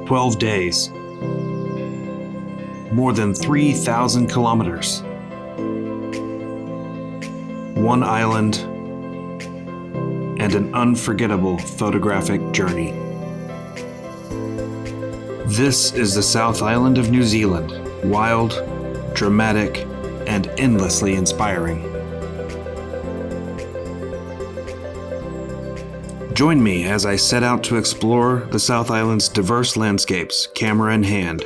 12 days. More than 3,000 kilometers. One island and an unforgettable photographic journey. This is the South Island of New Zealand, wild, dramatic, and endlessly inspiring. Join me as I set out to explore the South Island's diverse landscapes, camera in hand,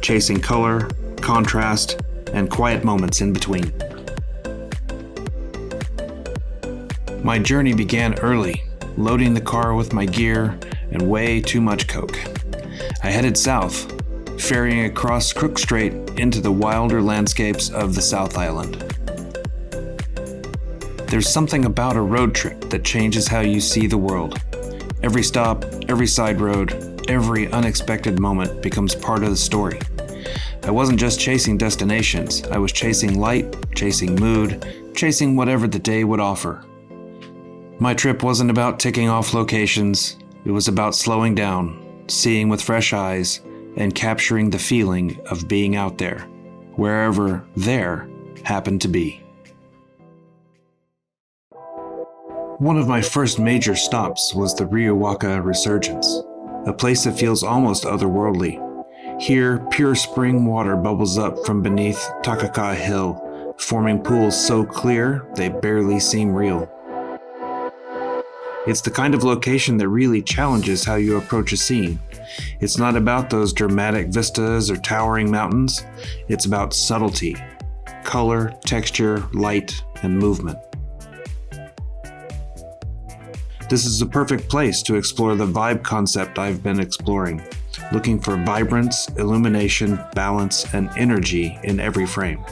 chasing color, contrast, and quiet moments in between. My journey began early, loading the car with my gear and way too much coke. I headed south, ferrying across Crook Strait into the wilder landscapes of the South Island. There's something about a road trip that changes how you see the world. Every stop, every side road, every unexpected moment becomes part of the story. I wasn't just chasing destinations, I was chasing light, chasing mood, chasing whatever the day would offer. My trip wasn't about ticking off locations, it was about slowing down, seeing with fresh eyes, and capturing the feeling of being out there, wherever there happened to be. One of my first major stops was the Riuwaka Resurgence, a place that feels almost otherworldly. Here, pure spring water bubbles up from beneath Takaka Hill, forming pools so clear they barely seem real. It's the kind of location that really challenges how you approach a scene. It's not about those dramatic vistas or towering mountains. It's about subtlety, color, texture, light, and movement. This is the perfect place to explore the vibe concept I've been exploring, looking for vibrance, illumination, balance, and energy in every frame.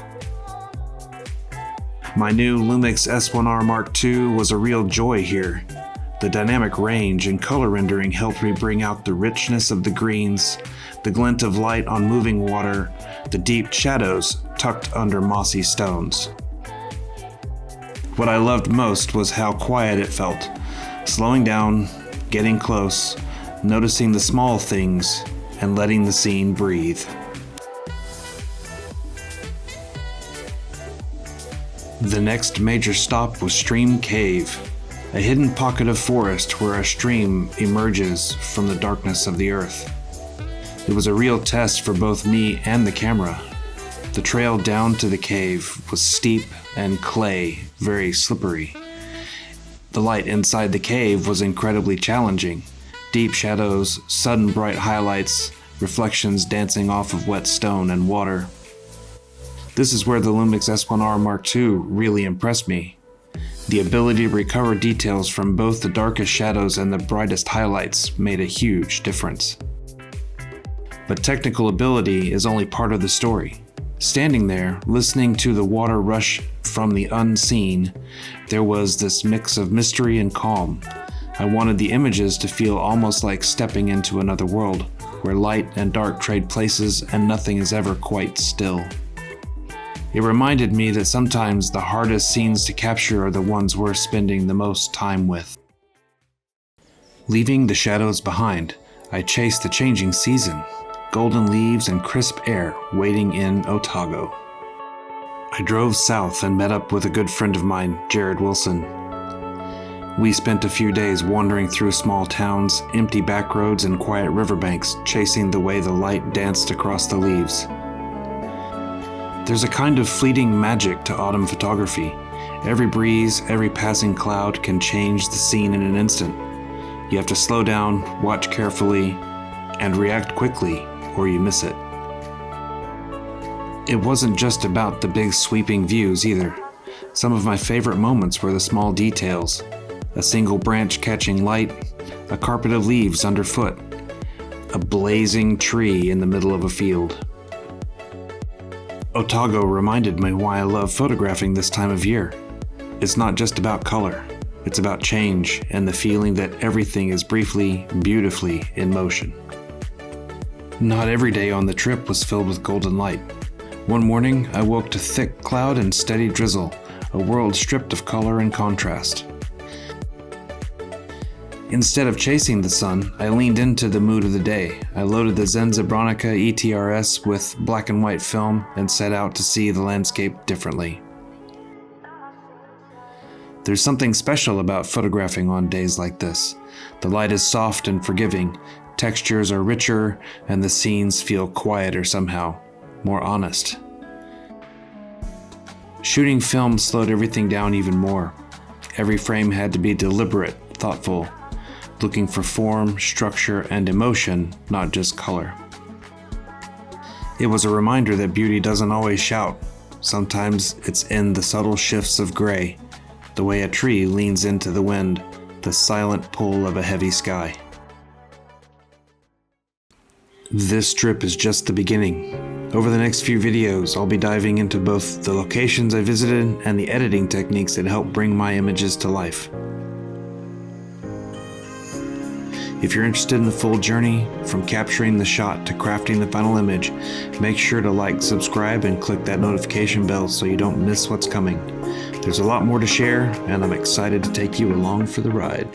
My new Lumix S1R Mark II was a real joy here. The dynamic range and color rendering helped me bring out the richness of the greens, the glint of light on moving water, the deep shadows tucked under mossy stones. What I loved most was how quiet it felt. Slowing down, getting close, noticing the small things, and letting the scene breathe. The next major stop was Stream Cave, a hidden pocket of forest where a stream emerges from the darkness of the earth. It was a real test for both me and the camera. The trail down to the cave was steep and clay, very slippery. The light inside the cave was incredibly challenging. Deep shadows, sudden bright highlights, reflections dancing off of wet stone and water. This is where the Lumix S1R Mark II really impressed me. The ability to recover details from both the darkest shadows and the brightest highlights made a huge difference. But technical ability is only part of the story. Standing there, listening to the water rush from the unseen, there was this mix of mystery and calm. I wanted the images to feel almost like stepping into another world, where light and dark trade places and nothing is ever quite still. It reminded me that sometimes the hardest scenes to capture are the ones we're spending the most time with. Leaving the shadows behind, I chased the changing season, golden leaves and crisp air waiting in Otago. I drove south and met up with a good friend of mine, Jared Wilson. We spent a few days wandering through small towns, empty back roads, and quiet riverbanks, chasing the way the light danced across the leaves. There's a kind of fleeting magic to autumn photography. Every breeze, every passing cloud can change the scene in an instant. You have to slow down, watch carefully, and react quickly, or you miss it. It wasn't just about the big sweeping views either. Some of my favorite moments were the small details. A single branch catching light, a carpet of leaves underfoot, a blazing tree in the middle of a field. Otago reminded me why I love photographing this time of year. It's not just about color, it's about change and the feeling that everything is briefly, beautifully in motion. Not every day on the trip was filled with golden light. One morning, I woke to thick cloud and steady drizzle, a world stripped of color and contrast. Instead of chasing the sun, I leaned into the mood of the day. I loaded the Zenza Bronica ETR-S with black and white film and set out to see the landscape differently. There's something special about photographing on days like this. The light is soft and forgiving, textures are richer, and the scenes feel quieter somehow, more honest. Shooting film slowed everything down even more. Every frame had to be deliberate, thoughtful, looking for form, structure, and emotion, not just color. It was a reminder that beauty doesn't always shout. Sometimes it's in the subtle shifts of gray, the way a tree leans into the wind, the silent pull of a heavy sky. This trip is just the beginning. Over the next few videos, I'll be diving into both the locations I visited and the editing techniques that help bring my images to life. If you're interested in the full journey, from capturing the shot to crafting the final image, make sure to like, subscribe, and click that notification bell so you don't miss what's coming. There's a lot more to share, and I'm excited to take you along for the ride.